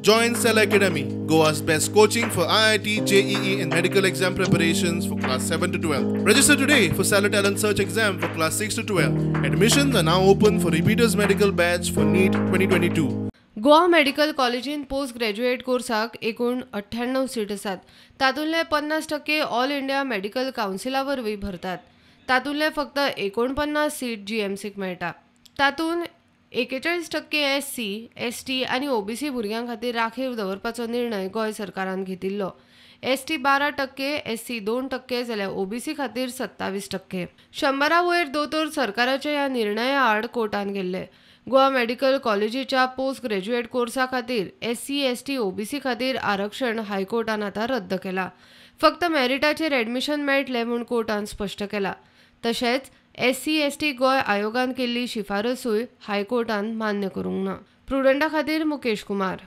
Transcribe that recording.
Join Cell Academy, Goa's best coaching for IIT, JEE and medical exam preparations for class 7 to 12. Register today for Cell Talent Search exam for class 6 to 12. Admissions are now open for repeaters medical batch for NEET 2022. Goa medical कॉलेजीन post graduate कोर्साक एकूण 98 seat आसात. तातूंतले 50% all India medical कावन्सिला वरवीं भरतात. तातूंतले फक्त 49 seat जीएमसीक मेळटा. तातूंत 41% SC, ST आनी OBC भुरग्यां खातीर राखीव दवरपाचो निर्णय गोंय सरकारान घेतिल्लो. ST 12%, SC 2% जाल्यार OBC खातीर 27%. 100 वयर दोतोर सरकाराच्या ह्या निर्णया आड कोर्टान गेल्ले. गोवा मेडिकल कॉलेजीच्या पोस्ट ग्रॅज्युएट कोर्सा खातीर SC, ST, OBC खातीर आरक्षण हायकोर्टान आतां रद्द केला. फक्त मेरिटाचेर एडमिशन मेळटलें म्हूण कोर्टान स्पश्ट केला. तशेंच SC, ST गोंय आयोगान केल्ली शिफारसूय हायकोर्टान मान्य करूंक ना. प्रुडंटा खातीर मुकेश कुमार.